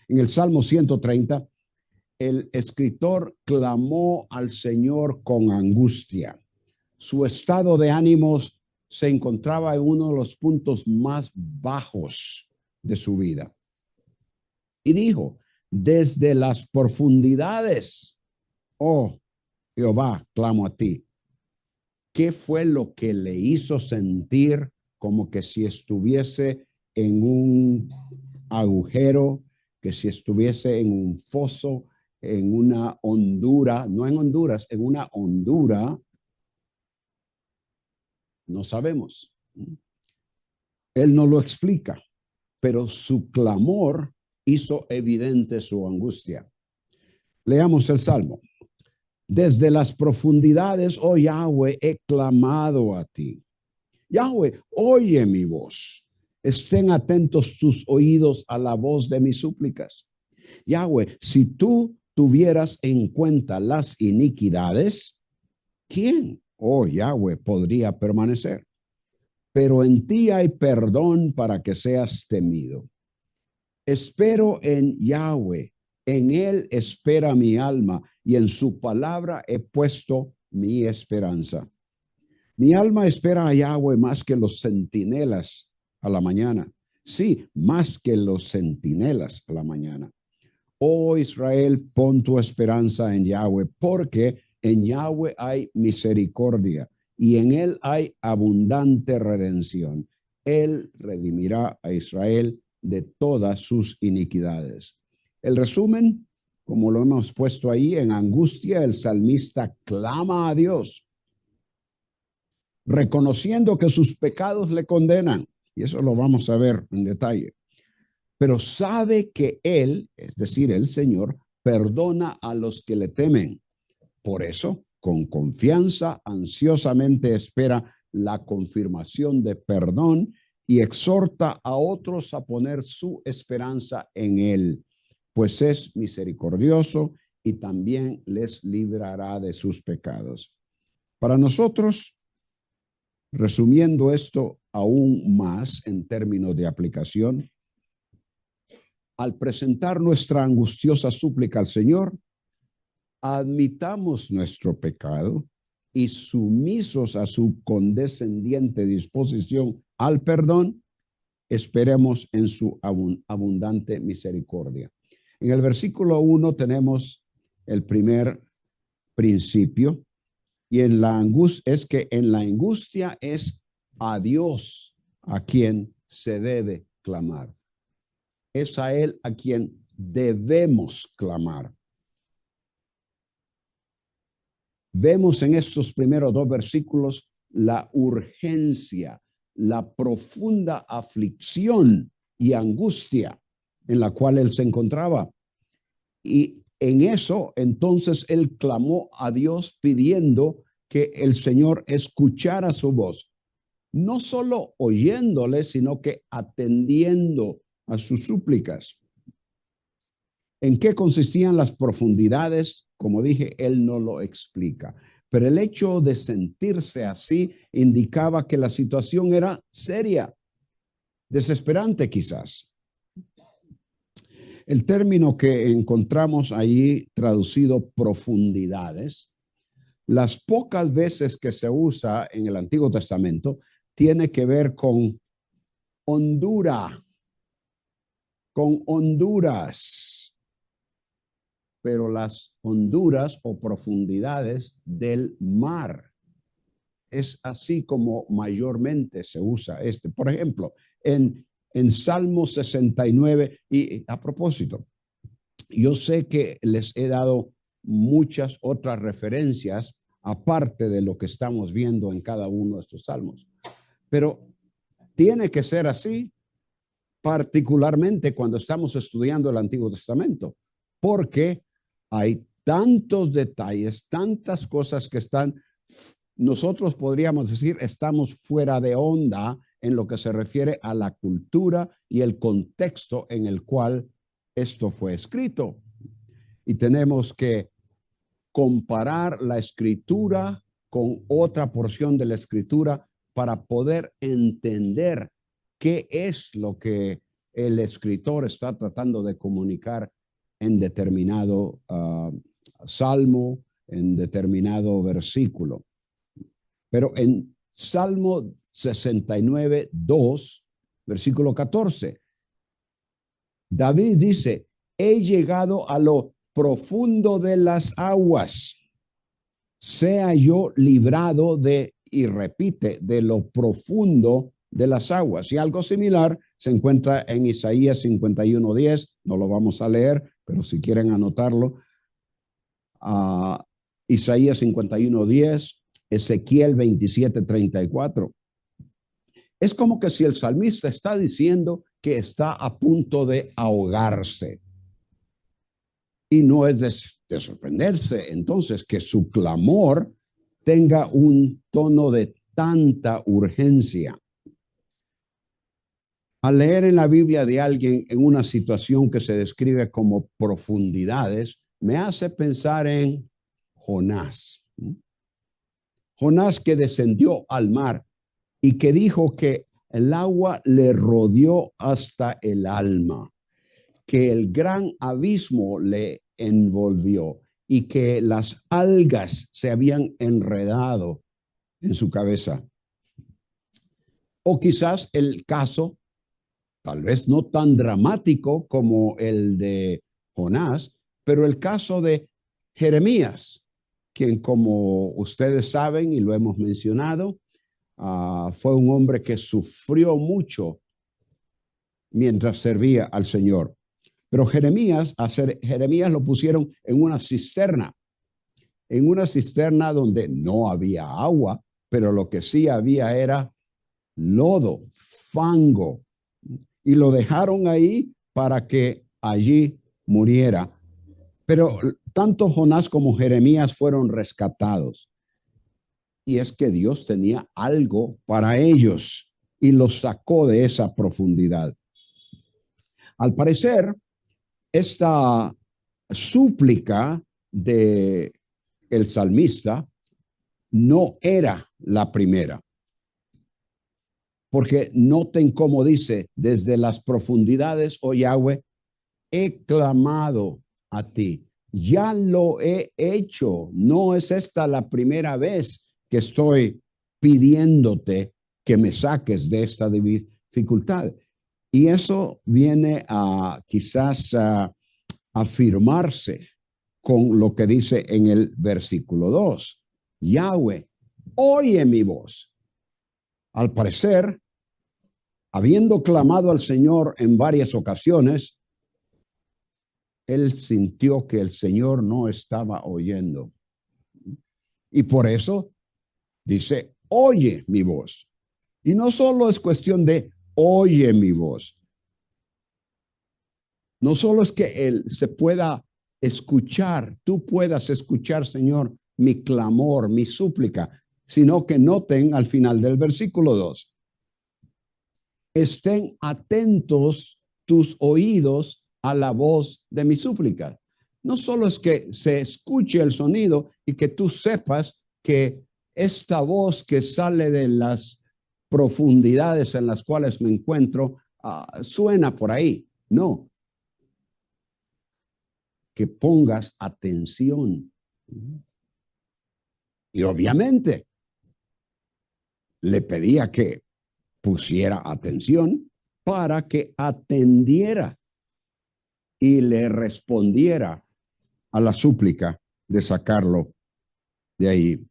En el Salmo 130, el escritor clamó al Señor con angustia. Su estado de ánimos se encontraba en uno de los puntos más bajos de su vida. Y dijo, desde las profundidades, oh Jehová, clamo a ti. ¿Qué fue lo que le hizo sentir como que si estuviese en un agujero, que si estuviese en un foso, en una hondura, no en Honduras, en una hondura? No sabemos. Él no lo explica, pero su clamor hizo evidente su angustia. Leamos el Salmo. Desde las profundidades, oh Yahweh, he clamado a ti. Yahweh, oye mi voz. Estén atentos tus oídos a la voz de mis súplicas. Yahweh, si tú tuvieras en cuenta las iniquidades, ¿quién, oh Yahweh, podría permanecer? Pero en ti hay perdón para que seas temido. Espero en Yahweh, en él espera mi alma, y en su palabra he puesto mi esperanza. Mi alma espera a Yahweh más que los centinelas a la mañana. Sí, más que los centinelas a la mañana. Oh Israel, pon tu esperanza en Yahweh, porque en Yahweh hay misericordia y en él hay abundante redención. Él redimirá a Israel de todas sus iniquidades. El resumen, como lo hemos puesto ahí, en angustia el salmista clama a Dios, reconociendo que sus pecados le condenan. Y eso lo vamos a ver en detalle. Pero sabe que él, es decir, el Señor, perdona a los que le temen. Por eso, con confianza, ansiosamente espera la confirmación de perdón y exhorta a otros a poner su esperanza en él, pues es misericordioso y también les librará de sus pecados. Para nosotros, resumiendo esto aún más en términos de aplicación, al presentar nuestra angustiosa súplica al Señor, admitamos nuestro pecado y sumisos a su condescendiente disposición al perdón, esperemos en su abundante misericordia. En el versículo 1 tenemos el primer principio, y en la angustia es que en la angustia es a Dios a quien se debe clamar. Es a él a quien debemos clamar. Vemos en estos primeros dos versículos la urgencia, la profunda aflicción y angustia en la cual él se encontraba. Y en eso, entonces, él clamó a Dios pidiendo que el Señor escuchara su voz, no solo oyéndole, sino que atendiendo a sus súplicas. ¿En qué consistían las profundidades? Como dije, él no lo explica. Pero el hecho de sentirse así indicaba que la situación era seria, desesperante quizás. El término que encontramos allí traducido profundidades, las pocas veces que se usa en el Antiguo Testamento, tiene que ver con hondura, con honduras, pero las honduras o profundidades del mar. Es así como mayormente se usa este. Por ejemplo, en Salmo 69, y a propósito, yo sé que les he dado muchas otras referencias aparte de lo que estamos viendo en cada uno de estos salmos, pero tiene que ser así, particularmente cuando estamos estudiando el Antiguo Testamento, porque hay tantos detalles, tantas cosas que están, nosotros podríamos decir, estamos fuera de onda en lo que se refiere a la cultura y el contexto en el cual esto fue escrito. Y tenemos que comparar la escritura con otra porción de la escritura para poder entender qué es lo que el escritor está tratando de comunicar en determinado salmo, en determinado versículo. Pero en Salmo 69, 2, versículo 14, David dice, he llegado a lo profundo de las aguas, sea yo librado de, y repite, de lo profundo de las aguas. Y algo similar se encuentra en Isaías 51:10, no lo vamos a leer, pero si quieren anotarlo, Isaías 51:10, Ezequiel 27:34. Es como que si el salmista está diciendo que está a punto de ahogarse. Y no es de sorprenderse entonces que su clamor tenga un tono de tanta urgencia. Al leer en la Biblia de alguien en una situación que se describe como profundidades, me hace pensar en Jonás. Jonás, que descendió al mar y que dijo que el agua le rodeó hasta el alma, que el gran abismo le envolvió y que las algas se habían enredado en su cabeza. O quizás el caso, tal vez no tan dramático como el de Jonás, pero el caso de Jeremías, quien, como ustedes saben y lo hemos mencionado, fue un hombre que sufrió mucho mientras servía al Señor. Pero Jeremías lo pusieron en una cisterna donde no había agua, pero lo que sí había era lodo, fango, y lo dejaron ahí para que allí muriera. Pero tanto Jonás como Jeremías fueron rescatados. Y es que Dios tenía algo para ellos y los sacó de esa profundidad. Al parecer, esta súplica de el salmista no era la primera. Porque noten cómo dice, desde las profundidades, oh Yahweh, he clamado a ti. Ya lo he hecho. No es esta la primera vez que estoy pidiéndote que me saques de esta dificultad. Y eso viene a quizás a afirmarse con lo que dice en el versículo 2. Yahweh, oye mi voz. Al parecer, habiendo clamado al Señor en varias ocasiones, él sintió que el Señor no estaba oyendo. Y por eso dice, oye mi voz. Y no solo es cuestión de oye mi voz. No solo es que él se pueda escuchar, tú puedas escuchar, Señor, mi clamor, mi súplica, sino que noten al final del versículo 2. Estén atentos tus oídos a la voz de mi súplica. No solo es que se escuche el sonido y que tú sepas que esta voz que sale de las profundidades en las cuales me encuentro suena por ahí. No. Que pongas atención. Y obviamente le pedía que pusiera atención para que atendiera y le respondiera a la súplica de sacarlo de ahí.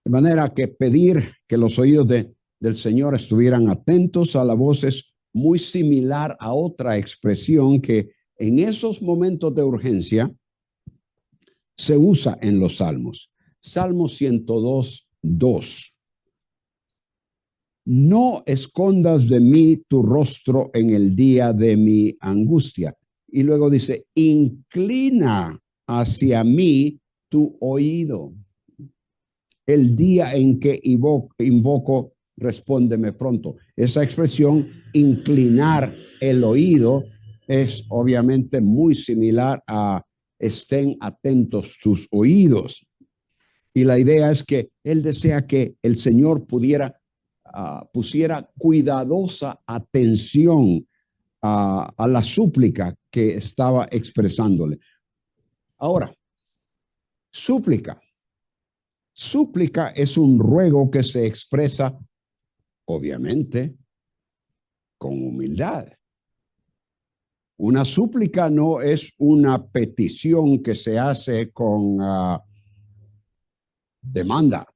De manera que pedir que los oídos del Señor estuvieran atentos a la voz es muy similar a otra expresión que en esos momentos de urgencia se usa en los salmos. Salmo 102:2. No escondas de mí tu rostro en el día de mi angustia. Y luego dice, inclina hacia mí tu oído. El día en que invoco, respóndeme pronto. Esa expresión, inclinar el oído, es obviamente muy similar a estén atentos tus oídos. Y la idea es que él desea que el Señor pusiera cuidadosa atención a la súplica que estaba expresándole. Ahora, súplica. Súplica es un ruego que se expresa, obviamente, con humildad. Una súplica no es una petición que se hace con demanda.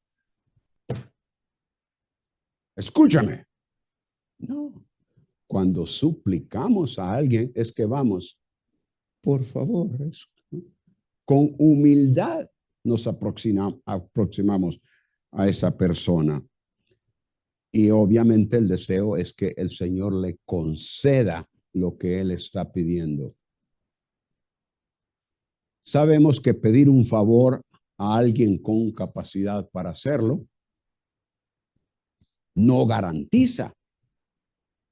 Escúchame. No. Cuando suplicamos a alguien es que vamos, por favor, con humildad nos aproximamos a esa persona. Y obviamente el deseo es que el Señor le conceda lo que él está pidiendo. Sabemos que pedir un favor a alguien con capacidad para hacerlo no garantiza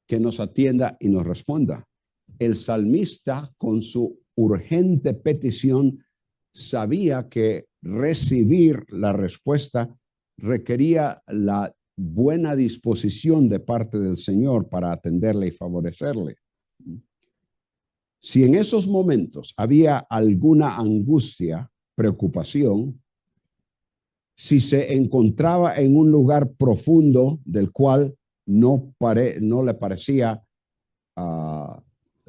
que nos atienda y nos responda. El salmista, con su urgente petición, sabía que recibir la respuesta requería la buena disposición de parte del Señor para atenderle y favorecerle. Si en esos momentos había alguna angustia, preocupación, si se encontraba en un lugar profundo del cual no le parecía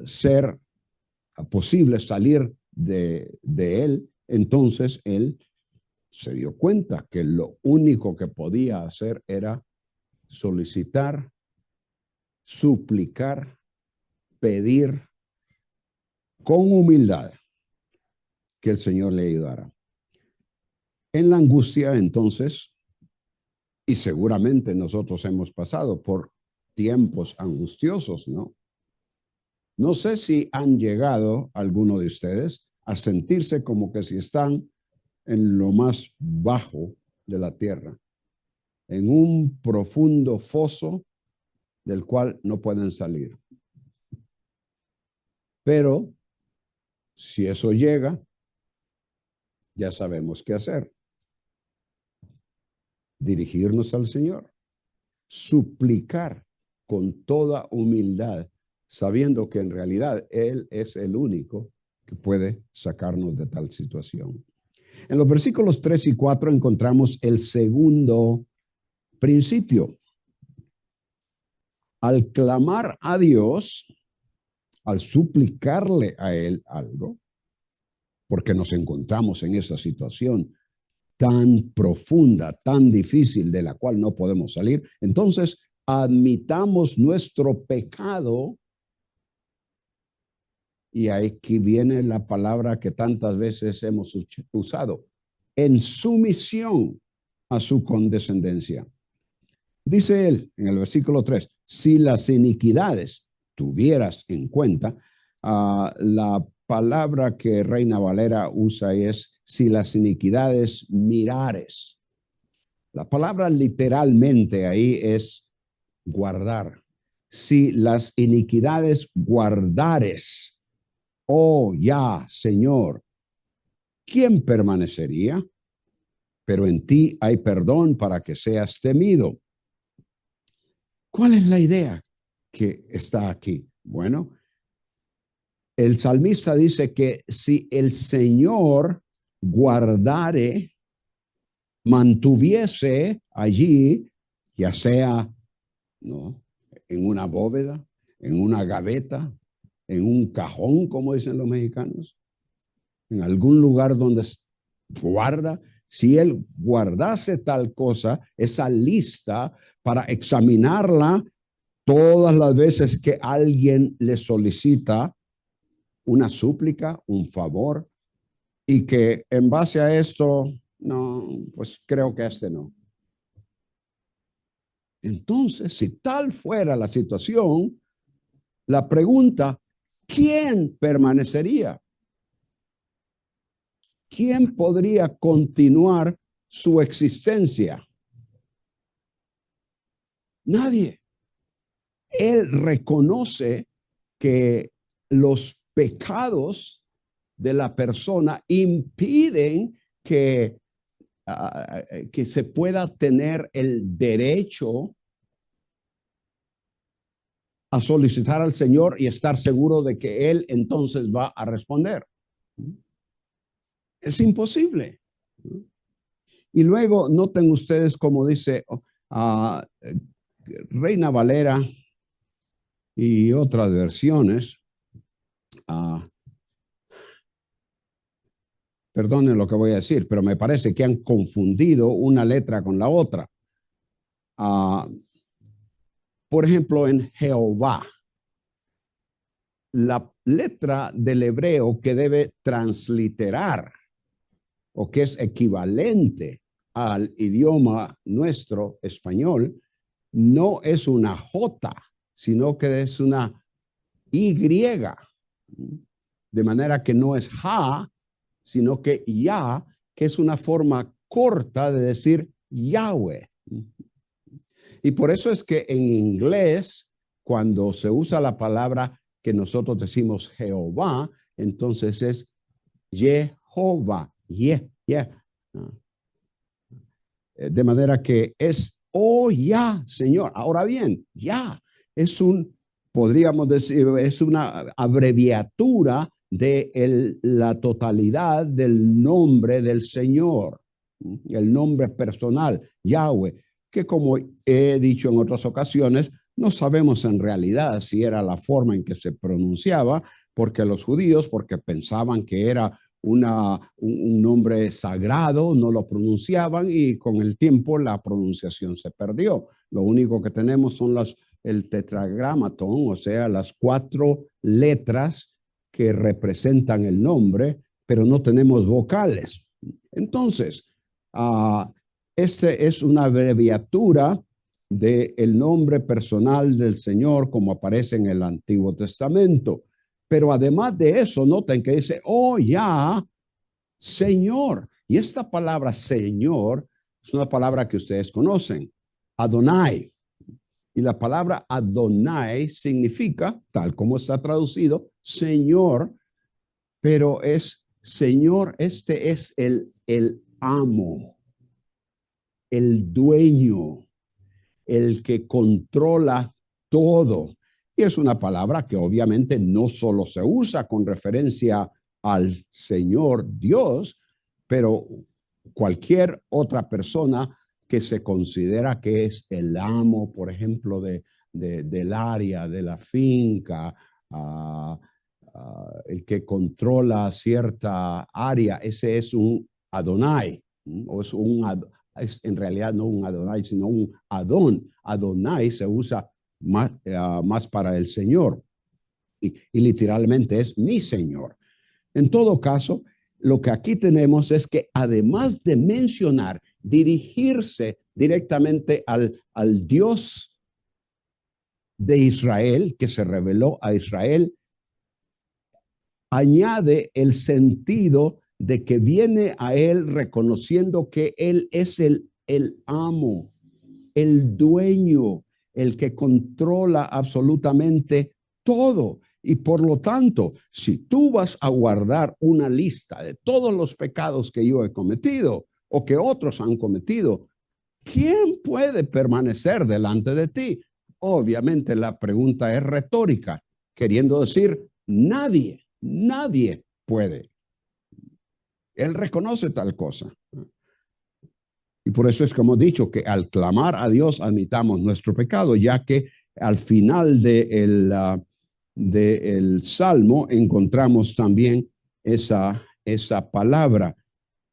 ser posible salir de él, entonces él se dio cuenta que lo único que podía hacer era solicitar, suplicar, pedir con humildad que el Señor le ayudara. En la angustia, entonces, y seguramente nosotros hemos pasado por tiempos angustiosos, ¿no? No sé si han llegado alguno de ustedes a sentirse como que si están en lo más bajo de la tierra, en un profundo foso del cual no pueden salir. Pero si eso llega, ya sabemos qué hacer. Dirigirnos al Señor, suplicar con toda humildad, sabiendo que en realidad Él es el único que puede sacarnos de tal situación. En los versículos 3 y 4 encontramos el segundo principio. Al clamar a Dios, al suplicarle a Él algo, porque nos encontramos en esa situación tan profunda, tan difícil, de la cual no podemos salir, entonces admitamos nuestro pecado. Y aquí viene la palabra que tantas veces hemos usado, en sumisión a su condescendencia. Dice él en el versículo 3, si las iniquidades tuvieras en cuenta, la palabra que Reina Valera usa es si las iniquidades mirares. La palabra literalmente ahí es guardar. Si las iniquidades guardares, oh ya, Señor, ¿quién permanecería? Pero en ti hay perdón para que seas temido. ¿Cuál es la idea que está aquí? Bueno, el salmista dice que si el Señor guardare, mantuviese allí, ya sea, ¿no?, en una bóveda, en una gaveta, en un cajón, como dicen los mexicanos, en algún lugar donde guarda, si él guardase tal cosa, esa lista para examinarla todas las veces que alguien le solicita una súplica, un favor, y que en base a esto, no, pues creo que este no. Entonces, si tal fuera la situación, la pregunta, ¿quién permanecería? ¿Quién podría continuar su existencia? Nadie. Él reconoce que los pecados de la persona impiden que se pueda tener el derecho a solicitar al Señor y estar seguro de que Él entonces va a responder. Es imposible. Y luego noten ustedes como dice Reina Valera y otras versiones. Perdonen lo que voy a decir, pero me parece que han confundido una letra con la otra. Por ejemplo, en Jehová, la letra del hebreo que debe transliterar o que es equivalente al idioma nuestro español, no es una J, sino que es una Y. De manera que no es ja, sino que ya, que es una forma corta de decir Yahweh. Y por eso es que en inglés, cuando se usa la palabra que nosotros decimos Jehová, entonces es Jehová. De manera que es, oh ya, Señor. Ahora bien, ya es podríamos decir, es una abreviatura de la totalidad del nombre del Señor, el nombre personal, Yahweh, que como he dicho en otras ocasiones, no sabemos en realidad si era la forma en que se pronunciaba, porque los judíos, porque pensaban que era un nombre sagrado, no lo pronunciaban y con el tiempo la pronunciación se perdió. Lo único que tenemos son el tetragramatón, o sea, las 4 letras que representan el nombre, pero no tenemos vocales. Entonces, este es una abreviatura del nombre personal del Señor como aparece en el Antiguo Testamento. Pero además de eso, noten que dice, oh ya, Señor. Y esta palabra Señor es una palabra que ustedes conocen, Adonai. Y la palabra Adonai significa, tal como está traducido, Señor, pero es Señor, este es el amo, el dueño, el que controla todo. Y es una palabra que obviamente no solo se usa con referencia al Señor Dios, pero cualquier otra persona que se considera que es el amo, por ejemplo, del área, de la finca, el que controla cierta área, ese es un Adonai, o es en realidad no un Adonai, sino un Adón. Adonai se usa más para el Señor y literalmente es mi Señor. En todo caso, lo que aquí tenemos es que además de mencionar, dirigirse directamente al Dios de Israel, que se reveló a Israel, añade el sentido de que viene a él reconociendo que él es el amo, el dueño, el que controla absolutamente todo. Y por lo tanto, si tú vas a guardar una lista de todos los pecados que yo he cometido o que otros han cometido, ¿quién puede permanecer delante de ti? Obviamente la pregunta es retórica, queriendo decir, nadie puede. Él reconoce tal cosa. Y por eso es como he dicho, que al clamar a Dios admitamos nuestro pecado, ya que al final del Salmo encontramos también esa palabra.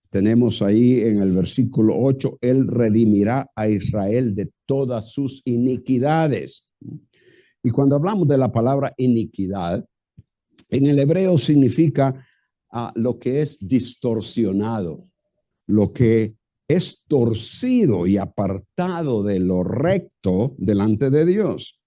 Tenemos ahí en el versículo 8, Él redimirá a Israel de todas sus iniquidades. Y cuando hablamos de la palabra iniquidad, en el hebreo significa lo que es distorsionado, lo que es torcido y apartado de lo recto delante de Dios.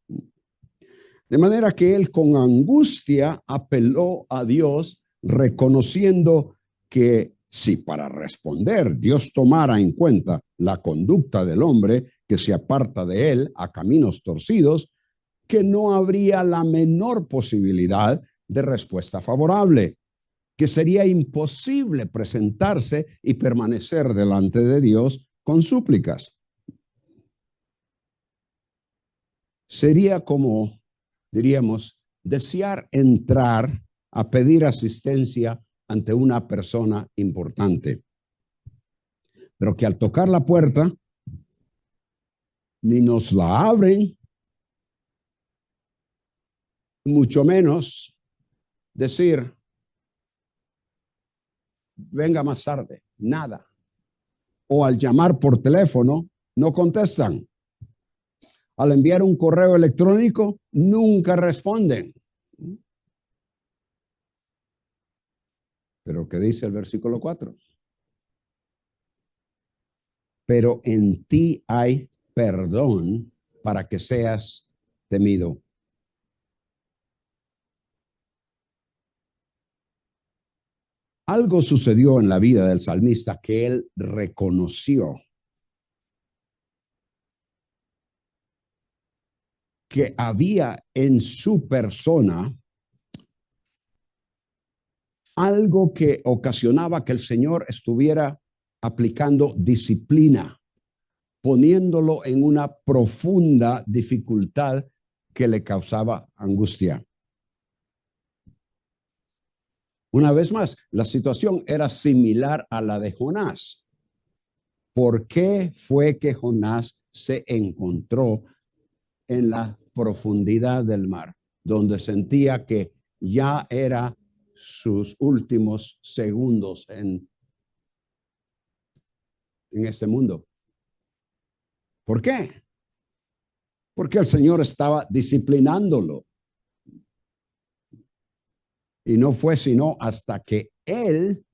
De manera que él con angustia apeló a Dios, reconociendo que si para responder Dios tomara en cuenta la conducta del hombre que se aparta de él a caminos torcidos, que no habría la menor posibilidad de respuesta favorable, que sería imposible presentarse y permanecer delante de Dios con súplicas. Sería como diríamos, desear entrar a pedir asistencia ante una persona importante, pero que al tocar la puerta ni nos la abren, mucho menos decir, venga más tarde, nada. O al llamar por teléfono, no contestan. Al enviar un correo electrónico, nunca responden. Pero ¿qué dice el versículo 4? Pero en ti hay perdón para que seas temido. Algo sucedió en la vida del salmista que él reconoció que había en su persona algo que ocasionaba que el Señor estuviera aplicando disciplina, poniéndolo en una profunda dificultad que le causaba angustia. Una vez más, la situación era similar a la de Jonás. ¿Por qué fue que Jonás se encontró en la profundidad del mar, donde sentía que ya era sus últimos segundos en este mundo? ¿Por qué? Porque el Señor estaba disciplinándolo. Y no fue sino hasta que el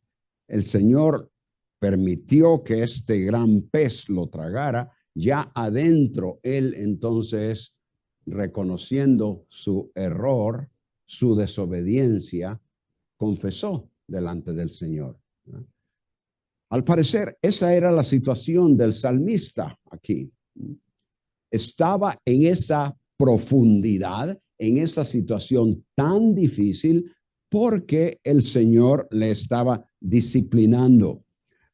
Señor, permitió que este gran pez lo tragara, ya adentro él entonces, reconociendo su error, su desobediencia, confesó delante del Señor. Al parecer, esa era la situación del salmista aquí. Estaba en esa profundidad, en esa situación tan difícil, porque el Señor le estaba disciplinando.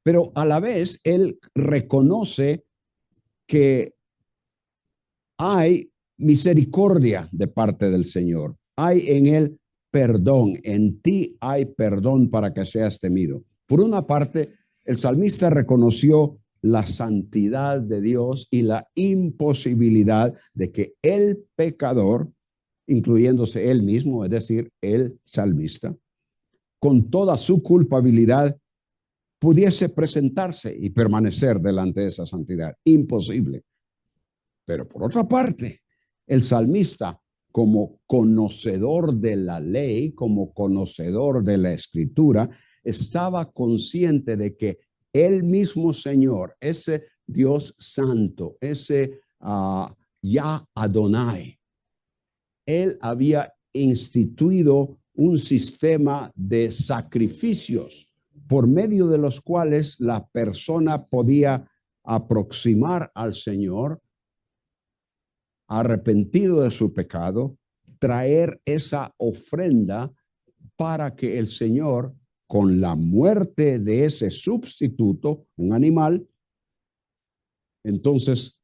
Pero a la vez, él reconoce que hay misericordia de parte del Señor. Hay en él perdón. En ti hay perdón para que seas temido. Por una parte, el salmista reconoció la santidad de Dios y la imposibilidad de que el pecador, incluyéndose él mismo, es decir, el salmista, con toda su culpabilidad, pudiese presentarse y permanecer delante de esa santidad. Imposible. Pero por otra parte, el salmista, como conocedor de la ley, como conocedor de la escritura, estaba consciente de que el mismo Señor, ese Dios santo, ese Yah Adonai, él había instituido un sistema de sacrificios por medio de los cuales la persona podía aproximar al Señor, arrepentido de su pecado, traer esa ofrenda para que el Señor, con la muerte de ese sustituto, un animal, entonces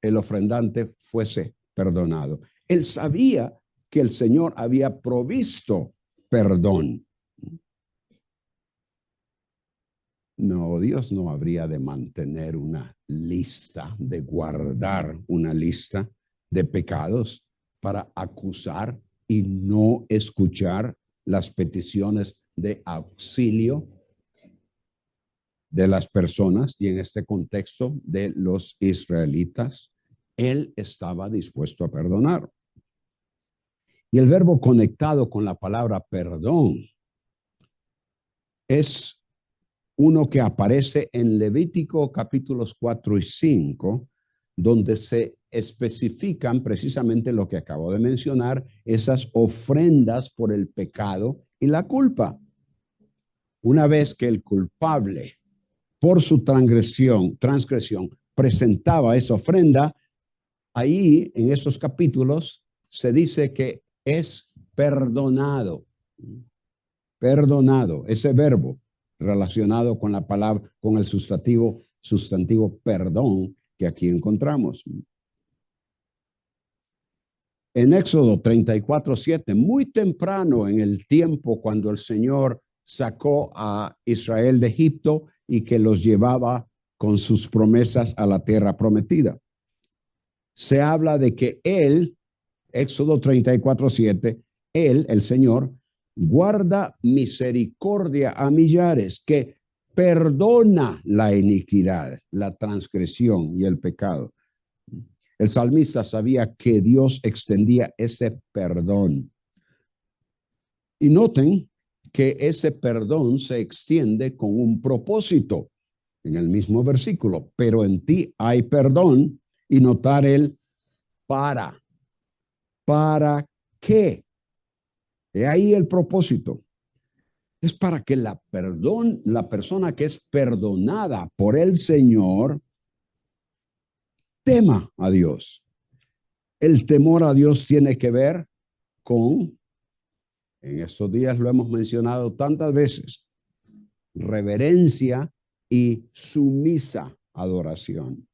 el ofrendante fuese perdonado. Él sabía que el Señor había provisto perdón. No, Dios no habría de mantener una lista, de guardar una lista de pecados para acusar y no escuchar las peticiones de auxilio de las personas, y en este contexto de los israelitas. Él estaba dispuesto a perdonar. Y el verbo conectado con la palabra perdón es uno que aparece en Levítico capítulos 4 y 5, donde se especifican precisamente lo que acabo de mencionar, esas ofrendas por el pecado y la culpa. Una vez que el culpable, por su transgresión, presentaba esa ofrenda, ahí en esos capítulos se dice que es perdonado. Perdonado, ese verbo relacionado con la palabra, con el sustantivo perdón que aquí encontramos. En Éxodo 34:7, muy temprano en el tiempo cuando el Señor sacó a Israel de Egipto y que los llevaba con sus promesas a la tierra prometida. Se habla de que Él, Éxodo 34:7, Él, el Señor, guarda misericordia a millares, que perdona la iniquidad, la transgresión y el pecado. El salmista sabía que Dios extendía ese perdón. Y noten que ese perdón se extiende con un propósito en el mismo versículo, pero en ti hay perdón, y notar el para. ¿Para qué? He ahí el propósito. Es para que la persona que es perdonada por el Señor tema a Dios. El temor a Dios tiene que ver con, en estos días lo hemos mencionado tantas veces, reverencia y sumisa adoración.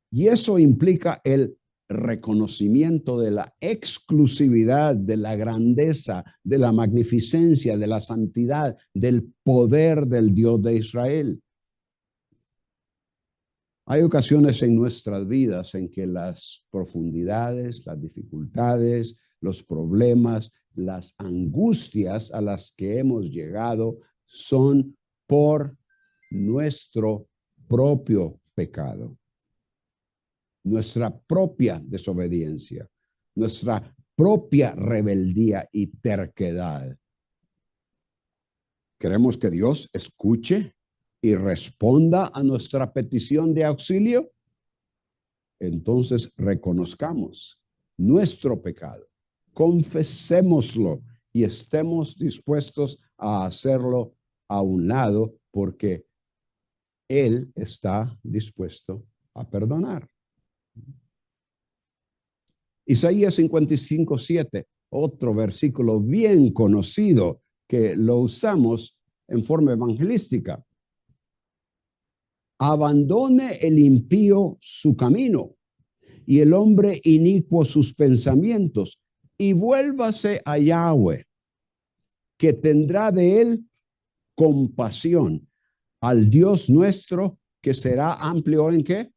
Y eso implica el reconocimiento de la exclusividad, de la grandeza, de la magnificencia, de la santidad, del poder del Dios de Israel. Hay ocasiones en nuestras vidas en que las profundidades, las dificultades, los problemas, las angustias a las que hemos llegado son por nuestro propio pecado, nuestra propia desobediencia, nuestra propia rebeldía y terquedad. Queremos que Dios escuche y responda a nuestra petición de auxilio. Entonces reconozcamos nuestro pecado, confesémoslo y estemos dispuestos a hacerlo a un lado, porque Él está dispuesto a perdonar. Isaías 55:7, otro versículo bien conocido que lo usamos en forma evangelística. Abandone el impío su camino y el hombre inicuo sus pensamientos, y vuélvase a Yahweh, que tendrá de él compasión, al Dios nuestro, que será amplio en qué?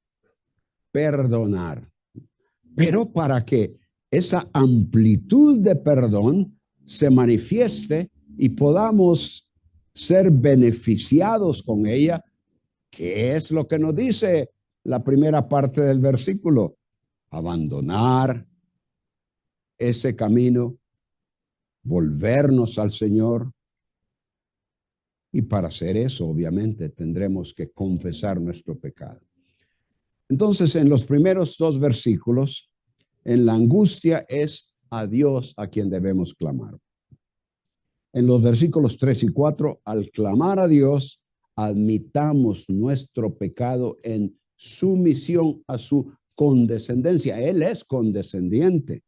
Perdonar. Pero para que esa amplitud de perdón se manifieste y podamos ser beneficiados con ella, ¿qué es lo que nos dice la primera parte del versículo? Abandonar ese camino, volvernos al Señor. Y para hacer eso, obviamente, tendremos que confesar nuestro pecado. Entonces, en los primeros dos versículos, en la angustia es a Dios a quien debemos clamar. En los versículos 3 y 4, al clamar a Dios, admitamos nuestro pecado en sumisión a su condescendencia. Él es condescendiente.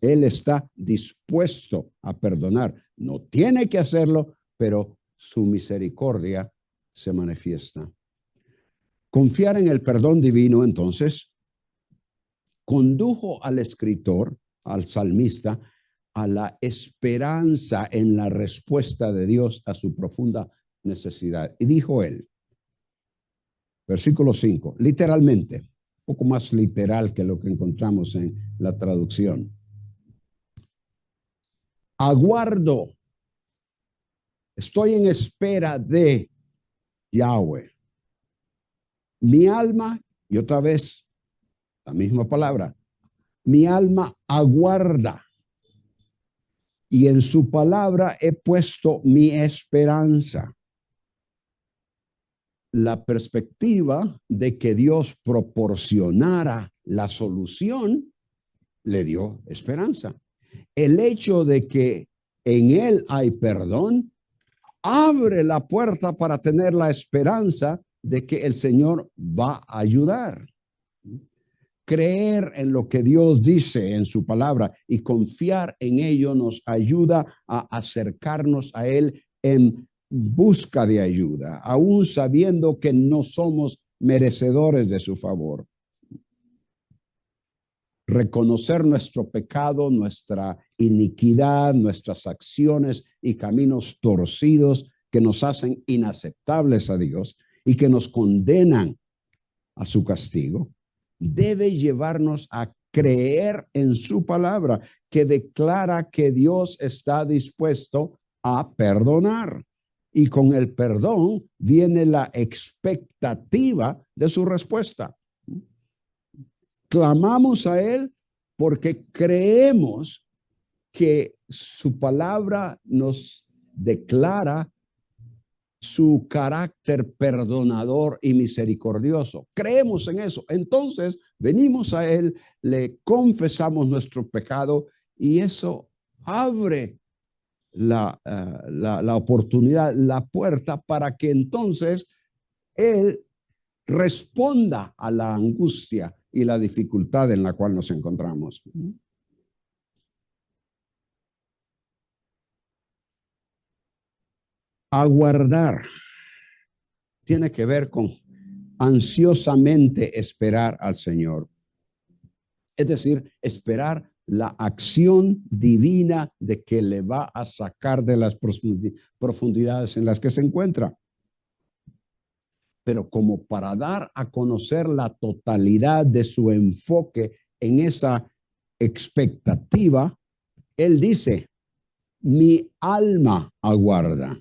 Él está dispuesto a perdonar. No tiene que hacerlo, pero su misericordia se manifiesta. Confiar en el perdón divino, entonces, condujo al escritor, al salmista, a la esperanza en la respuesta de Dios a su profunda necesidad. Y dijo él, versículo 5, literalmente, un poco más literal que lo que encontramos en la traducción. Aguardo, estoy en espera de Yahweh. Mi alma, y otra vez la misma palabra, mi alma aguarda, y en su palabra he puesto mi esperanza. La perspectiva de que Dios proporcionara la solución le dio esperanza. El hecho de que en Él hay perdón abre la puerta para tener la esperanza de que el Señor va a ayudar. Creer en lo que Dios dice en su palabra y confiar en ello nos ayuda a acercarnos a Él en busca de ayuda, aún sabiendo que no somos merecedores de su favor. reconocer nuestro pecado, nuestra iniquidad, nuestras acciones y caminos torcidos que nos hacen inaceptables a Dios y que nos condenan a su castigo, debe llevarnos a creer en su palabra, que declara que Dios está dispuesto a perdonar. Y con el perdón viene la expectativa de su respuesta. Clamamos a Él porque creemos que su palabra nos declara su carácter perdonador y misericordioso. Creemos en eso. Entonces venimos a Él, le confesamos nuestro pecado y eso abre la oportunidad, la puerta para que entonces Él responda a la angustia y la dificultad en la cual nos encontramos. Aguardar tiene que ver con ansiosamente esperar al Señor. Es decir, esperar la acción divina de que le va a sacar de las profundidades en las que se encuentra. Pero como para dar a conocer la totalidad de su enfoque en esa expectativa, Él dice, mi alma aguarda.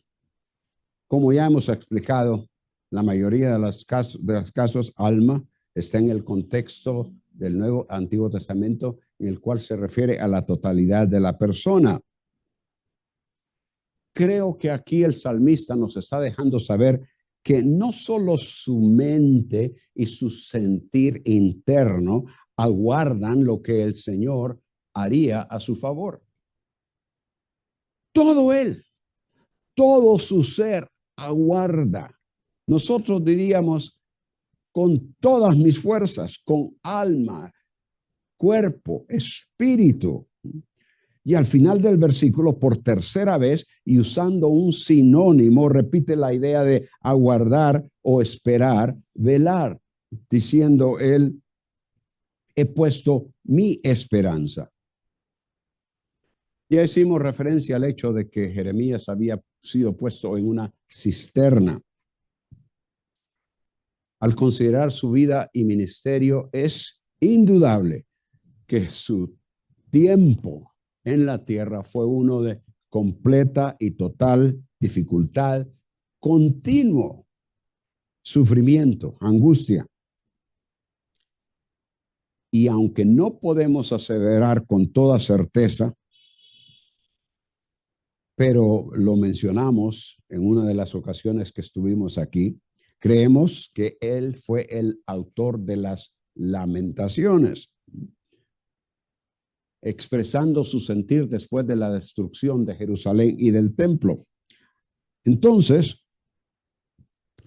Como ya hemos explicado, la mayoría de los casos, alma está en el contexto del Nuevo Antiguo Testamento, en el cual se refiere a la totalidad de la persona. Creo que aquí el salmista nos está dejando saber que no solo su mente y su sentir interno aguardan lo que el Señor haría a su favor. Todo él, todo su ser aguarda. Nosotros diríamos con todas mis fuerzas, con alma, cuerpo, espíritu. Y al final del versículo, por tercera vez, y usando un sinónimo, repite la idea de aguardar o esperar, velar, diciendo él, he puesto mi esperanza. Ya hicimos referencia al hecho de que Jeremías había sido puesto en una cisterna. Al considerar su vida y ministerio, es indudable que su tiempo en la tierra fue uno de completa y total dificultad, continuo sufrimiento, angustia. Y aunque no podemos aseverar con toda certeza, pero lo mencionamos en una de las ocasiones que estuvimos aquí, creemos que él fue el autor de las lamentaciones, expresando su sentir después de la destrucción de Jerusalén y del templo. Entonces,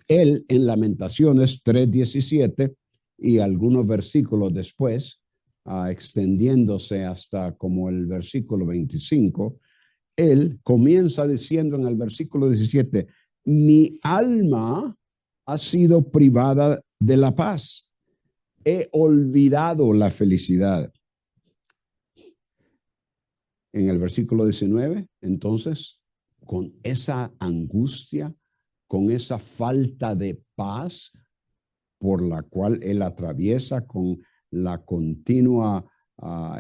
él en Lamentaciones 3:17 y algunos versículos después, extendiéndose hasta como el versículo 25, él comienza diciendo en el versículo 17, mi alma ha sido privada de la paz, he olvidado la felicidad. En el versículo 19, entonces, con esa angustia, con esa falta de paz por la cual él atraviesa, con la continua,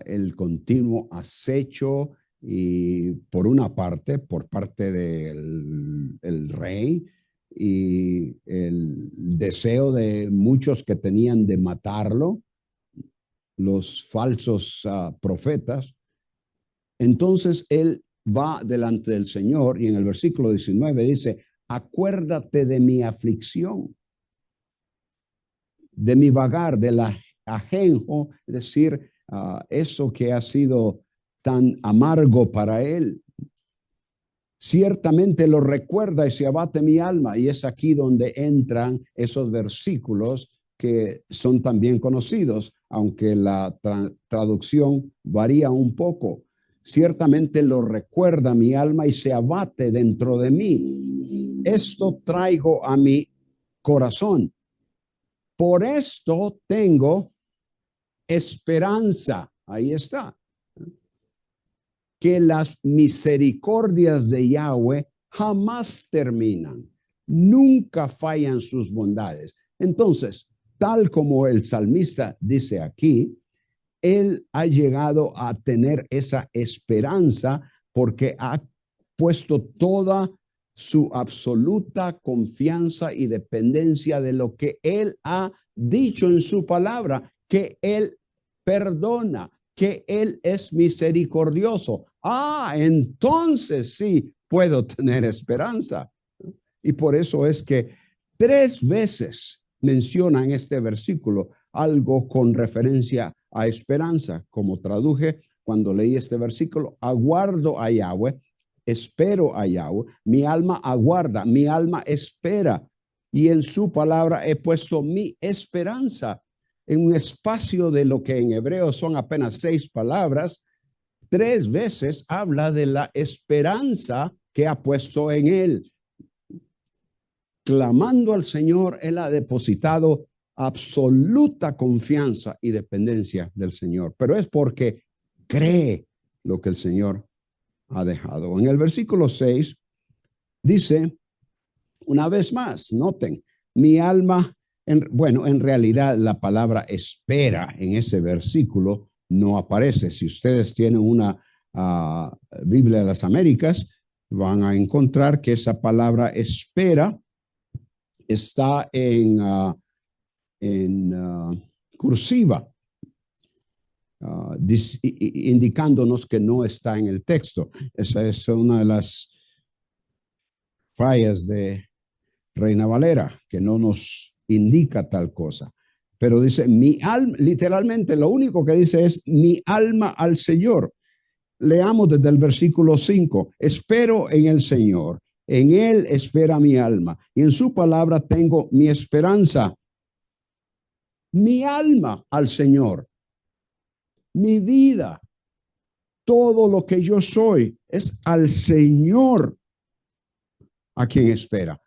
el continuo acecho y por una parte, por parte del rey y el deseo de muchos que tenían de matarlo, los falsos profetas. Entonces él va delante del Señor y en el versículo 19 dice, acuérdate de mi aflicción, de mi vagar, de la ajenjo, es decir, eso que ha sido tan amargo para él. Ciertamente lo recuerda y se abate mi alma. Y es aquí donde entran esos versículos que son también conocidos, aunque la traducción varía un poco. Ciertamente lo recuerda mi alma y se abate dentro de mí. Esto traigo a mi corazón. Por esto tengo esperanza. Ahí está. Que las misericordias de Yahweh jamás terminan, nunca fallan sus bondades. Entonces, tal como el salmista dice aquí, él ha llegado a tener esa esperanza porque ha puesto toda su absoluta confianza y dependencia de lo que él ha dicho en su palabra, que él perdona, que él es misericordioso. Entonces sí puedo tener esperanza. Y por eso es que 3 veces menciona en este versículo algo con referencia a esperanza, como traduje cuando leí este versículo: aguardo a Yahweh, espero a Yahweh, mi alma aguarda, mi alma espera, y en su palabra he puesto mi esperanza. En un espacio de lo que en hebreo son apenas 6 palabras, 3 veces habla de la esperanza que ha puesto en él. Clamando al Señor, él ha depositado absoluta confianza y dependencia del Señor, pero es porque cree lo que el Señor ha dejado. En el versículo 6 dice, una vez más, noten, mi alma, en realidad la palabra espera en ese versículo no aparece. Si ustedes tienen una Biblia de las Américas, van a encontrar que esa palabra espera está en cursiva, indicándonos que no está en el texto. Esa es una de las fallas de Reina Valera, que no nos indica tal cosa. Pero dice, mi alma, literalmente lo único que dice es mi alma al Señor. Leamos desde el versículo 5. Espero en el Señor, en Él espera mi alma, y en su palabra tengo mi esperanza. Mi alma al Señor, mi vida, todo lo que yo soy es al Señor a quien espera.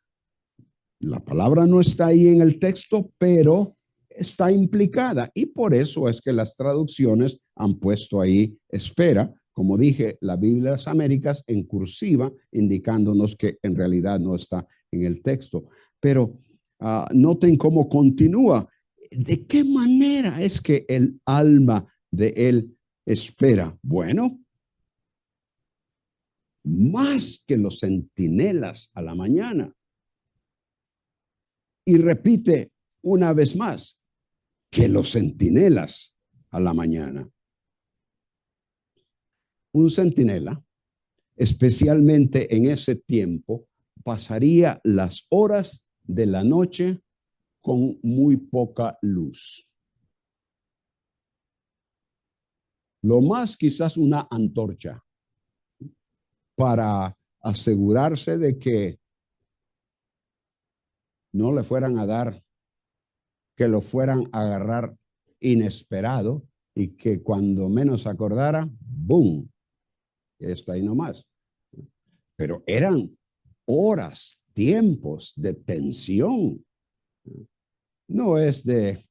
La palabra no está ahí en el texto, pero está implicada, y por eso es que las traducciones han puesto ahí espera, como dije, la Biblia de las Américas en cursiva, indicándonos que en realidad no está en el texto. Pero noten cómo continúa. ¿De qué manera es que el alma de él espera? Bueno, más que los centinelas a la mañana. Y repite una vez más, que los centinelas a la mañana. Un centinela, especialmente en ese tiempo, pasaría las horas de la noche con muy poca luz. Lo más quizás una antorcha para asegurarse de que no le fueran a dar, que lo fueran a agarrar inesperado y que cuando menos acordara, ¡boom! Está ahí nomás. Pero eran horas, tiempos de tensión. No es de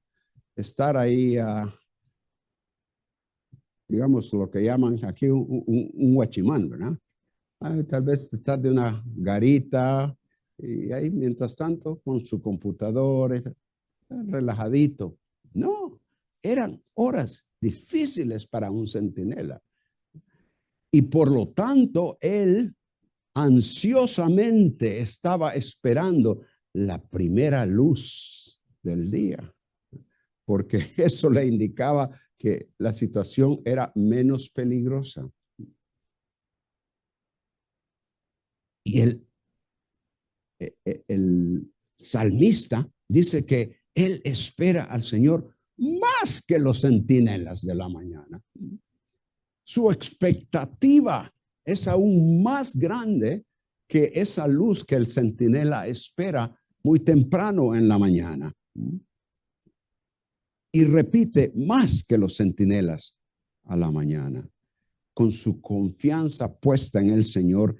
estar ahí, digamos, lo que llaman aquí un huachimán, ¿verdad? Tal vez estar de una garita y ahí, mientras tanto, con su computador, relajadito. No, eran horas difíciles para un centinela. Y por lo tanto, él ansiosamente estaba esperando la primera luz del día, porque eso le indicaba que la situación era menos peligrosa. Y el salmista dice que él espera al Señor más que los centinelas de la mañana. Su expectativa es aún más grande que esa luz que el centinela espera muy temprano en la mañana. Y repite, más que los centinelas a la mañana. Con su confianza puesta en el Señor,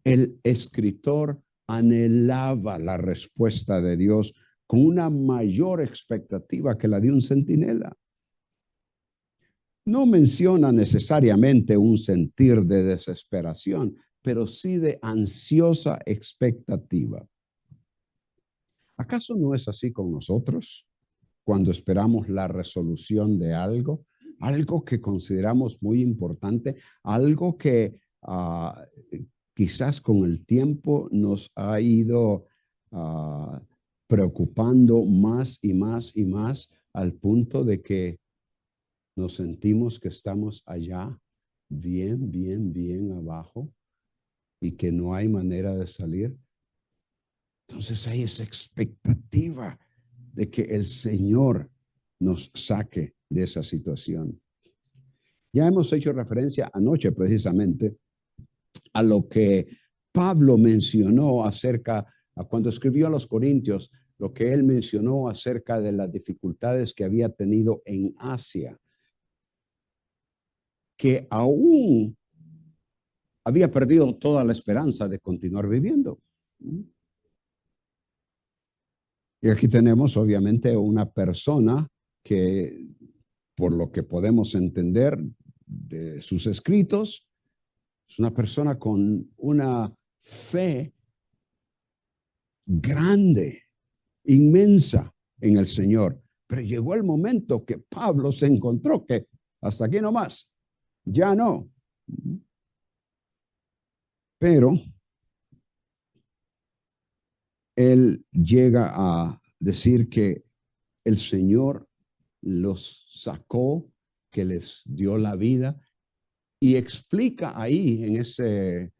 el escritor anhelaba la respuesta de Dios con una mayor expectativa que la de un centinela. no menciona necesariamente un sentir de desesperación, pero sí de ansiosa expectativa. ¿Acaso no es así con nosotros cuando esperamos la resolución de algo? Algo que consideramos muy importante, algo que quizás con el tiempo nos ha ido preocupando más y más y más al punto de que nos sentimos que estamos allá bien, bien, bien abajo y que no hay manera de salir. Entonces hay esa expectativa de que el Señor nos saque de esa situación. Ya hemos hecho referencia anoche precisamente a lo que Pablo mencionó acerca, a cuando escribió a los Corintios, lo que él mencionó acerca de las dificultades que había tenido en Asia, que aún había perdido toda la esperanza de continuar viviendo. Y aquí tenemos obviamente una persona que, por lo que podemos entender de sus escritos, es una persona con una fe grande, inmensa en el Señor. Pero llegó el momento que Pablo se encontró que hasta aquí nomás, ya no. Pero él llega a decir que el Señor los sacó, que les dio la vida, y explica ahí en ese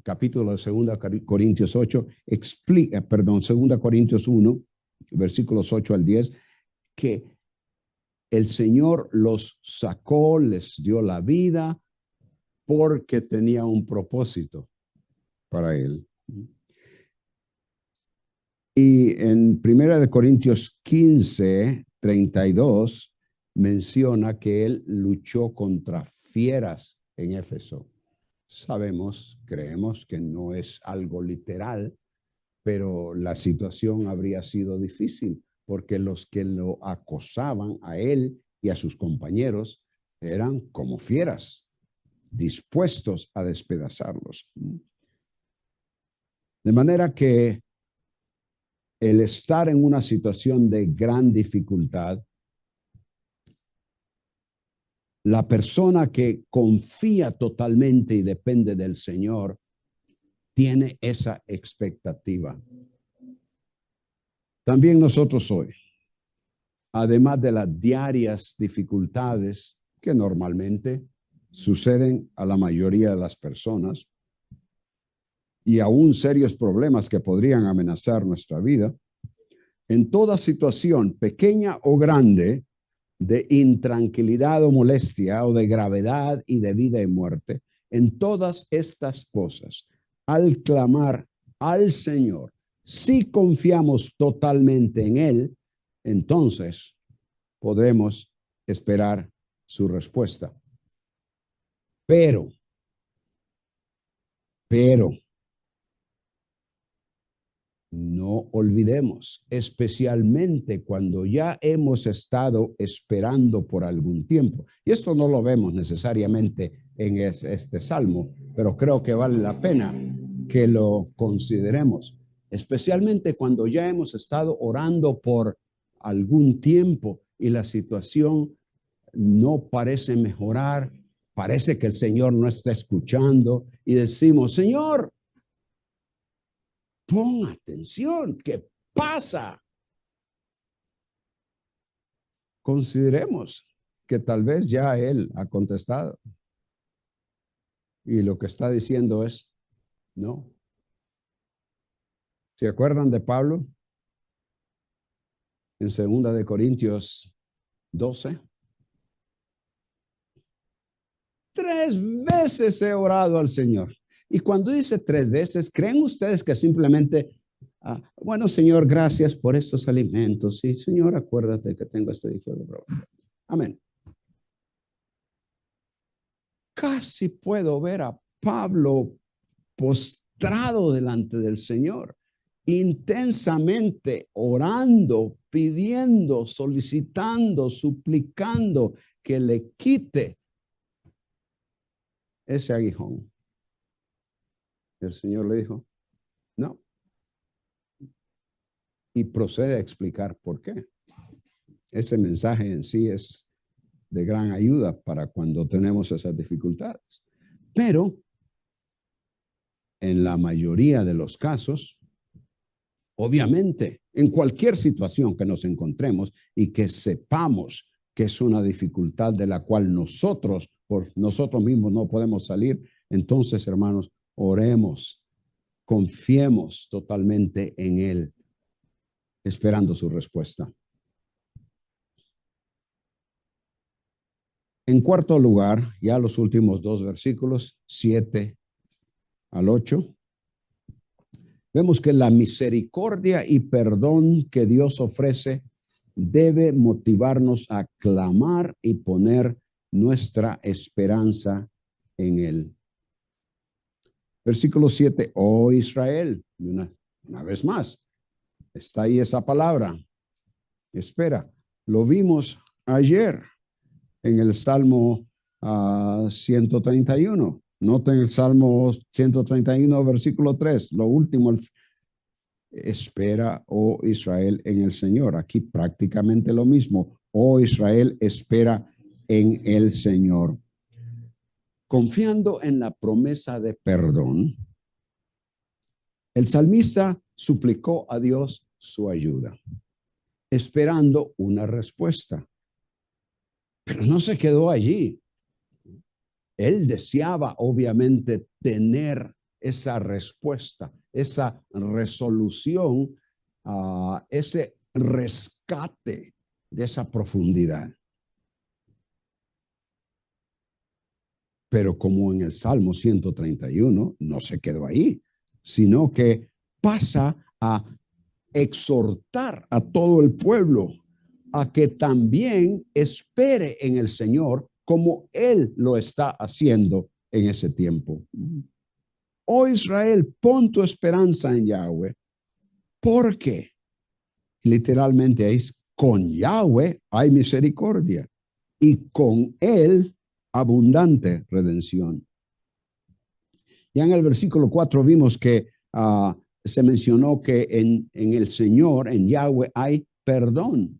capítulo de 2 Corintios 8, explica, perdón, 2 Corintios 1, versículos 8 al 10, que el Señor los sacó, les dio la vida, porque tenía un propósito para él. Y en 1 Corintios 15, 32, menciona que él luchó contra fieras en Éfeso. Sabemos, creemos que no es algo literal, pero la situación habría sido difícil porque los que lo acosaban a él y a sus compañeros eran como fieras, dispuestos a despedazarlos. De manera que el estar en una situación de gran dificultad, la persona que confía totalmente y depende del Señor, tiene esa expectativa. También nosotros hoy, además de las diarias dificultades que normalmente suceden a la mayoría de las personas y aún serios problemas que podrían amenazar nuestra vida, en toda situación, pequeña o grande, de intranquilidad o molestia o de gravedad y de vida y muerte, en todas estas cosas, al clamar al Señor, si confiamos totalmente en Él, entonces podremos esperar su respuesta. Pero, no olvidemos, especialmente cuando ya hemos estado esperando por algún tiempo. Y esto no lo vemos necesariamente en este salmo, pero creo que vale la pena que lo consideremos, especialmente cuando ya hemos estado orando por algún tiempo y la situación no parece mejorar, parece que el Señor no está escuchando y decimos, Señor, pon atención, ¿qué pasa? Consideremos que tal vez ya Él ha contestado y lo que está diciendo es, no. ¿Se acuerdan de Pablo? En 2 Corintios 12. 3 veces he orado al Señor. Y cuando dice 3 veces, ¿creen ustedes que simplemente, bueno, Señor, gracias por estos alimentos? Sí, Señor, acuérdate que tengo este difícil problema. Amén. Casi puedo ver a Pablo postrado delante del Señor, intensamente orando, pidiendo, solicitando, suplicando, que le quite ese aguijón. El Señor le dijo, no. Y procede a explicar por qué. Ese mensaje en sí es de gran ayuda para cuando tenemos esas dificultades. Pero en la mayoría de los casos, obviamente, en cualquier situación que nos encontremos y que sepamos que es una dificultad de la cual nosotros, por nosotros mismos, no podemos salir, entonces, hermanos, oremos, confiemos totalmente en Él, esperando su respuesta. En cuarto lugar, ya los últimos dos versículos, 7 al 8, vemos que la misericordia y perdón que Dios ofrece debe motivarnos a clamar y poner nuestra esperanza en Él. Versículo 7, oh Israel, y una vez más, está ahí esa palabra, espera, lo vimos ayer en el Salmo 131. Noten el Salmo 131, versículo 3, lo último, espera, oh Israel, en el Señor. Aquí prácticamente lo mismo, oh Israel, espera en el Señor. Confiando en la promesa de perdón, el salmista suplicó a Dios su ayuda, esperando una respuesta. Pero no se quedó allí. Él deseaba, obviamente, tener esa respuesta, esa resolución, ese rescate de esa profundidad. Pero como en el Salmo 131, no se quedó ahí, sino que pasa a exhortar a todo el pueblo a que también espere en el Señor como Él lo está haciendo en ese tiempo. Oh Israel, pon tu esperanza en Yahweh, porque literalmente es con Yahweh hay misericordia y con Él abundante redención. Ya en el versículo 4 vimos que se mencionó que en el Señor, en Yahweh, hay perdón.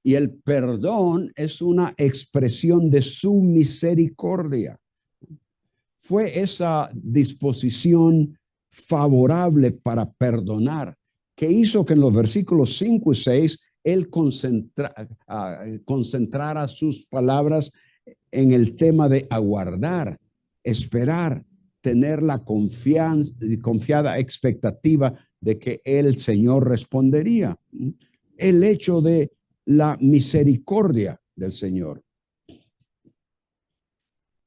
Y el perdón es una expresión de su misericordia. Fue esa disposición favorable para perdonar que hizo que en los versículos 5 y 6 él concentrara sus palabras en el tema de aguardar, esperar, tener la confiada expectativa de que el Señor respondería. El hecho de la misericordia del Señor.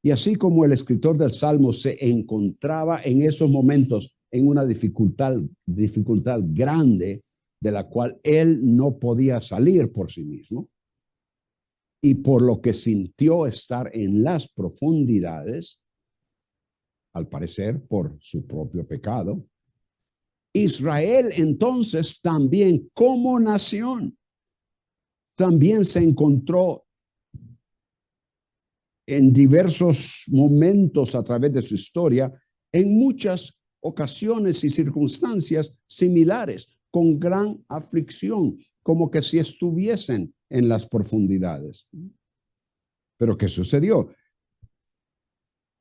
Y así como el escritor del Salmo se encontraba en esos momentos en una dificultad grande de la cual él no podía salir por sí mismo, y por lo que sintió estar en las profundidades, al parecer por su propio pecado, Israel entonces también como nación también se encontró en diversos momentos a través de su historia, en muchas ocasiones y circunstancias similares, con gran aflicción, como que si estuviesen en las profundidades. Pero ¿qué sucedió?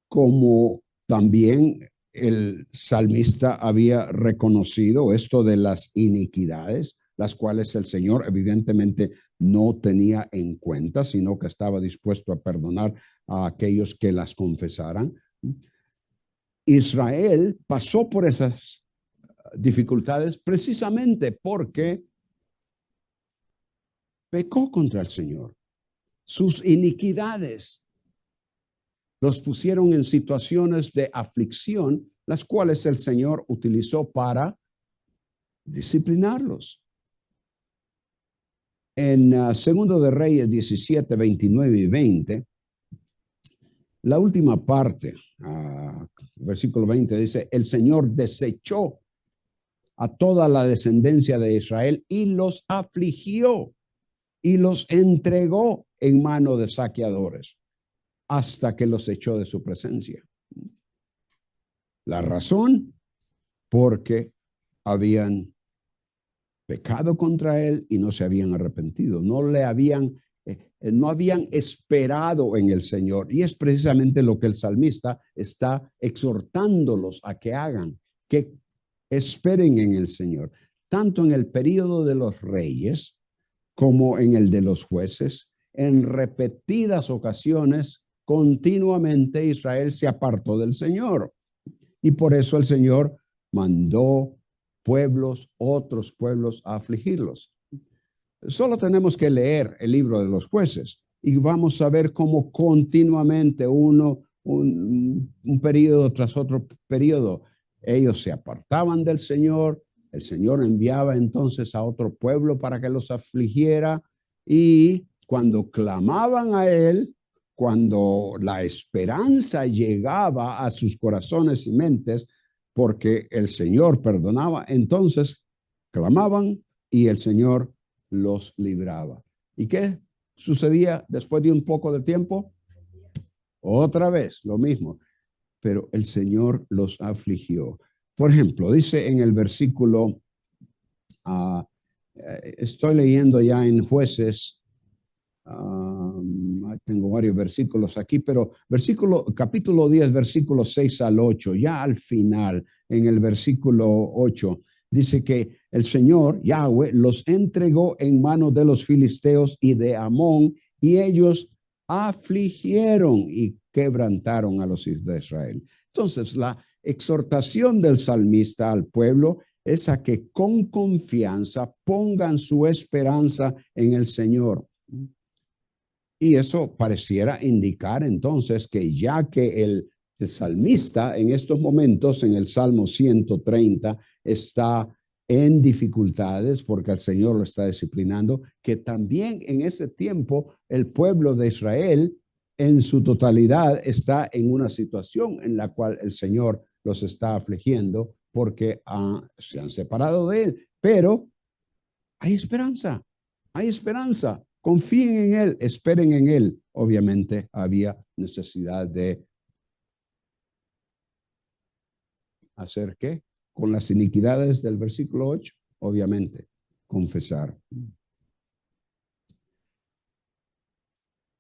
Como también el salmista había reconocido esto de las iniquidades, las cuales el Señor evidentemente no tenía en cuenta, sino que estaba dispuesto a perdonar a aquellos que las confesaran. Israel pasó por esas dificultades precisamente porque pecó contra el Señor. Sus iniquidades los pusieron en situaciones de aflicción, las cuales el Señor utilizó para disciplinarlos. En Segundo de Reyes 17, 29 y 20, la última parte, versículo 20, dice, el Señor desechó a toda la descendencia de Israel y los afligió y los entregó en mano de saqueadores hasta que los echó de su presencia. La razón, porque habían pecado contra él y no se habían arrepentido, no habían esperado en el Señor. Y es precisamente lo que el salmista está exhortándolos a que hagan, que esperen en el Señor, tanto en el período de los reyes como en el de los jueces. En repetidas ocasiones, continuamente Israel se apartó del Señor. Y por eso el Señor mandó otros pueblos a afligirlos. Solo tenemos que leer el libro de los jueces y vamos a ver cómo continuamente un periodo tras otro periodo, ellos se apartaban del Señor, el Señor enviaba entonces a otro pueblo para que los afligiera y cuando clamaban a Él, cuando la esperanza llegaba a sus corazones y mentes, porque el Señor perdonaba, entonces clamaban y el Señor los libraba. ¿Y qué sucedía después de un poco de tiempo? Otra vez lo mismo, pero el Señor los afligió. Por ejemplo, dice en el versículo, estoy leyendo ya en Jueces, tengo varios versículos aquí, pero capítulo 10, versículos 6 al 8, ya al final, en el versículo 8, dice que el Señor, Yahweh, los entregó en manos de los filisteos y de Amón, y ellos afligieron y quebrantaron a los hijos de Israel. Entonces, la exhortación del salmista al pueblo es a que con confianza pongan su esperanza en el Señor. Y eso pareciera indicar entonces que ya que el salmista en estos momentos, en el Salmo 130, está en dificultades porque el Señor lo está disciplinando, que también en ese tiempo el pueblo de Israel en su totalidad está en una situación en la cual el Señor los está afligiendo porque se han separado de Él. Pero hay esperanza, hay esperanza. Confíen en Él, esperen en Él. Obviamente había necesidad de hacer ¿qué? Con las iniquidades del versículo 8, obviamente, confesar.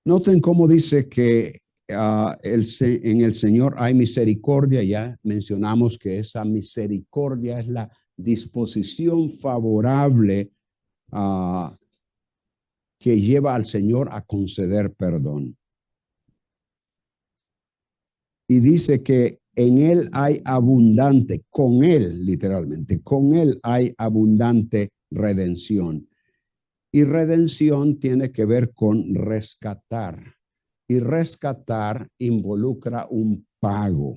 Noten cómo dice que en el Señor hay misericordia. Ya mencionamos que esa misericordia es la disposición favorable que lleva al Señor a conceder perdón. Y dice que en Él hay abundante, con Él literalmente, con Él hay abundante redención. Y redención tiene que ver con rescatar. Y rescatar involucra un pago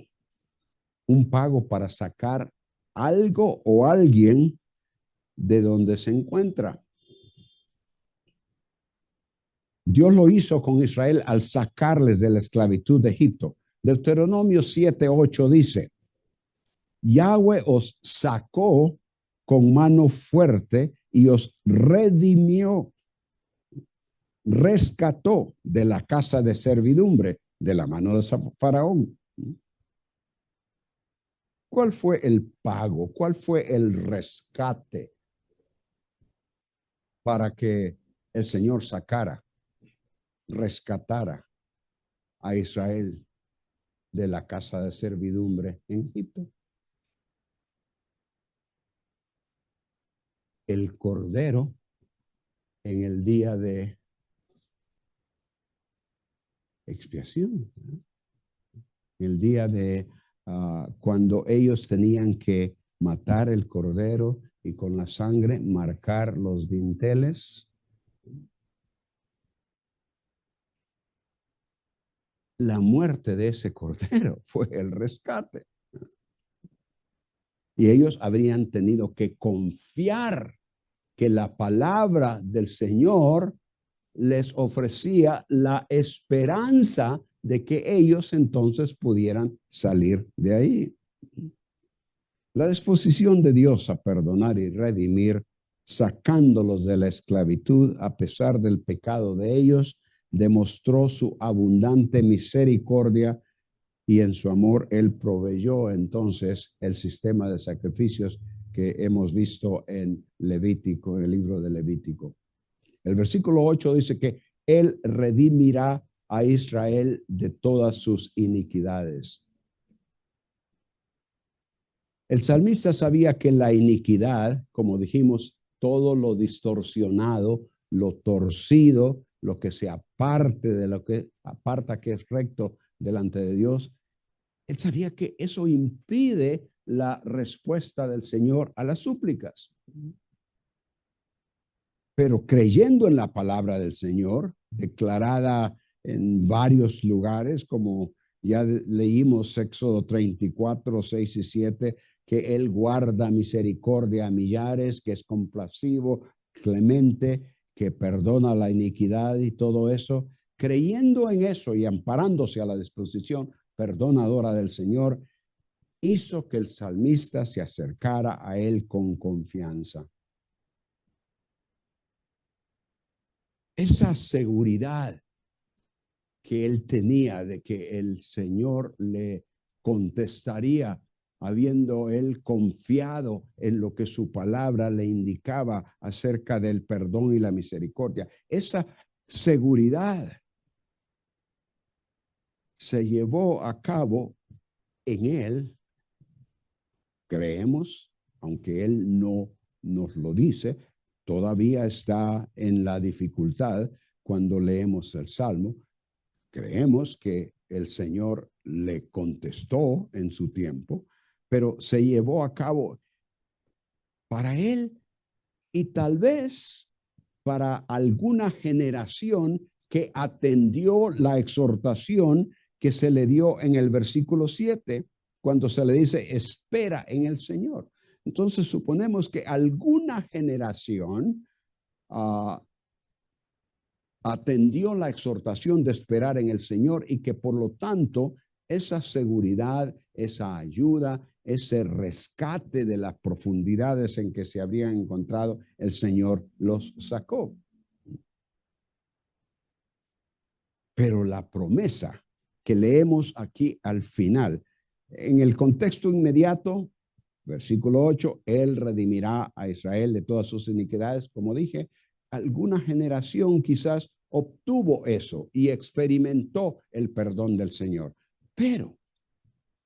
para sacar algo o alguien de donde se encuentra. Dios lo hizo con Israel al sacarles de la esclavitud de Egipto. Deuteronomio 7:8 dice, Yahweh os sacó con mano fuerte y os redimió, rescató de la casa de servidumbre, de la mano de Faraón. ¿Cuál fue el pago? ¿Cuál fue el rescate para que el Señor rescatara a Israel de la casa de servidumbre en Egipto? El cordero en el día de expiación, el día de cuando ellos tenían que matar el cordero y con la sangre marcar los dinteles. La muerte de ese cordero fue el rescate. Y ellos habrían tenido que confiar que la palabra del Señor les ofrecía la esperanza de que ellos entonces pudieran salir de ahí. La disposición de Dios a perdonar y redimir sacándolos de la esclavitud a pesar del pecado de ellos, demostró su abundante misericordia y en su amor Él proveyó entonces el sistema de sacrificios que hemos visto en Levítico, en el libro de Levítico. El versículo 8 dice que Él redimirá a Israel de todas sus iniquidades. El salmista sabía que la iniquidad, como dijimos, todo lo distorsionado, lo torcido, lo que se aparte de lo que aparta que es recto delante de Dios, él sabía que eso impide la respuesta del Señor a las súplicas. Pero creyendo en la palabra del Señor, declarada en varios lugares, como ya leímos Éxodo 34, 6 y 7, que Él guarda misericordia a millares, que es complacivo, clemente, que perdona la iniquidad y todo eso. Creyendo en eso y amparándose a la disposición perdonadora del Señor, hizo que el salmista se acercara a Él con confianza. Esa seguridad que él tenía de que el Señor le contestaría, habiendo él confiado en lo que su palabra le indicaba acerca del perdón y la misericordia. Esa seguridad se llevó a cabo en él, creemos, aunque él no nos lo dice, todavía está en la dificultad cuando leemos el Salmo. Creemos que el Señor le contestó en su tiempo, pero se llevó a cabo para él y tal vez para alguna generación que atendió la exhortación que se le dio en el versículo 7, cuando se le dice, espera en el Señor. Entonces suponemos que alguna generación atendió la exhortación de esperar en el Señor y que por lo tanto esa seguridad, esa ayuda, ese rescate de las profundidades en que se habrían encontrado, el Señor los sacó. Pero la promesa que leemos aquí al final, en el contexto inmediato, versículo 8, Él redimirá a Israel de todas sus iniquidades, como dije, alguna generación quizás obtuvo eso y experimentó el perdón del Señor. Pero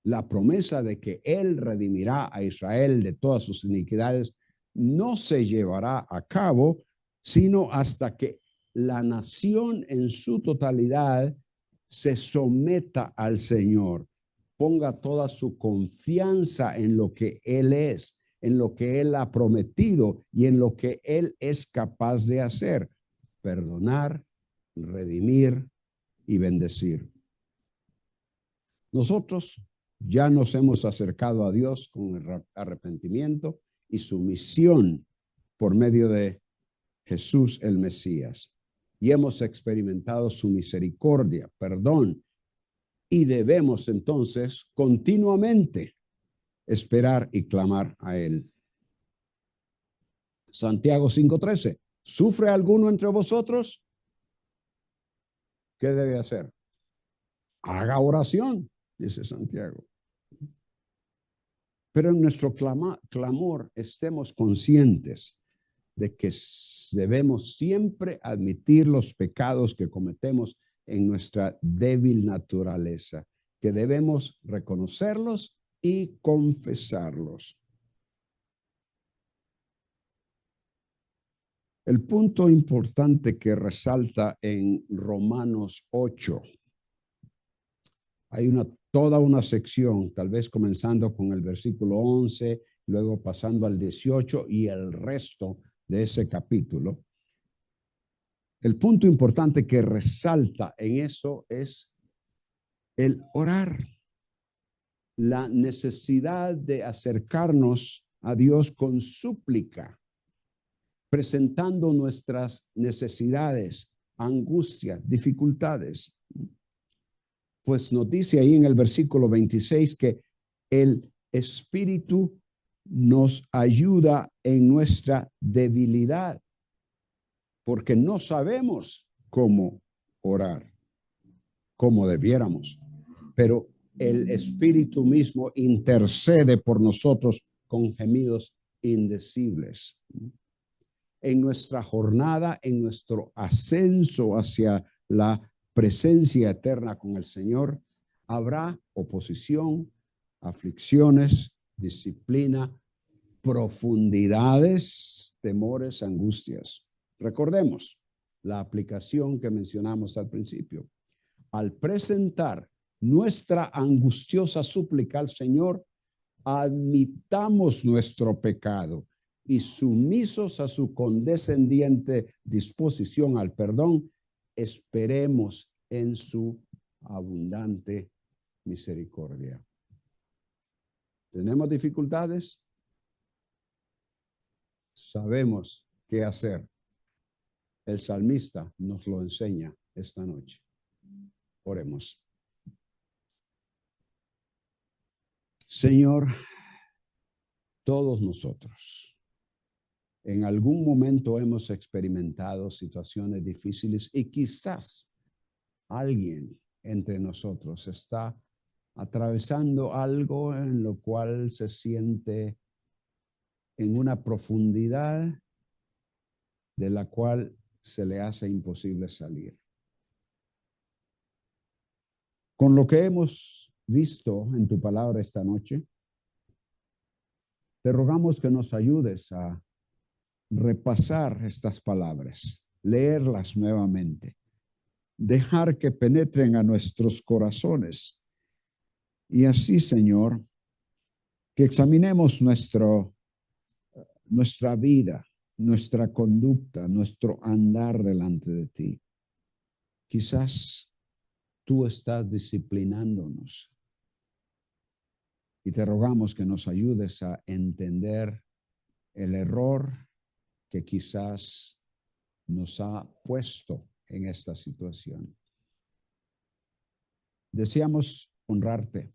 la promesa de que Él redimirá a Israel de todas sus iniquidades no se llevará a cabo, sino hasta que la nación en su totalidad se someta al Señor, ponga toda su confianza en lo que Él es, en lo que Él ha prometido y en lo que Él es capaz de hacer, perdonar, redimir y bendecir. Nosotros ya nos hemos acercado a Dios con el arrepentimiento y sumisión por medio de Jesús el Mesías. Y hemos experimentado su misericordia, perdón, y debemos entonces continuamente esperar y clamar a Él. Santiago 5:13. ¿Sufre alguno entre vosotros? ¿Qué debe hacer? Haga oración, dice Santiago. Pero en nuestro clamor estemos conscientes de que debemos siempre admitir los pecados que cometemos en nuestra débil naturaleza, que debemos reconocerlos y confesarlos. El punto importante que resalta en Romanos 8, hay toda una sección, tal vez comenzando con el versículo 11, luego pasando al 18 y el resto de ese capítulo. El punto importante que resalta en eso es el orar, la necesidad de acercarnos a Dios con súplica, presentando nuestras necesidades, angustias, dificultades. Pues nos dice ahí en el versículo 26 que el Espíritu nos ayuda en nuestra debilidad, porque no sabemos cómo orar, como debiéramos, pero el Espíritu mismo intercede por nosotros con gemidos indecibles. En nuestra jornada, en nuestro ascenso hacia la presencia eterna con el Señor, habrá oposición, aflicciones, disciplina, profundidades, temores, angustias. Recordemos la aplicación que mencionamos al principio. Al presentar nuestra angustiosa súplica al Señor, admitamos nuestro pecado y sumisos a su condescendiente disposición al perdón, esperemos en su abundante misericordia. ¿Tenemos dificultades? Sabemos qué hacer. El salmista nos lo enseña esta noche. Oremos. Señor, todos nosotros en algún momento hemos experimentado situaciones difíciles y quizás alguien entre nosotros está atravesando algo en lo cual se siente en una profundidad de la cual se le hace imposible salir. Con lo que hemos visto en tu palabra esta noche, te rogamos que nos ayudes a repasar estas palabras, leerlas nuevamente, dejar que penetren a nuestros corazones y así, Señor, que examinemos nuestra vida, nuestra conducta, nuestro andar delante de ti. Quizás tú estás disciplinándonos y te rogamos que nos ayudes a entender el error que quizás nos ha puesto en esta situación. Deseamos honrarte.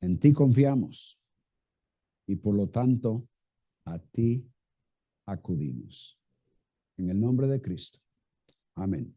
En ti confiamos y por lo tanto a ti acudimos. En el nombre de Cristo. Amén.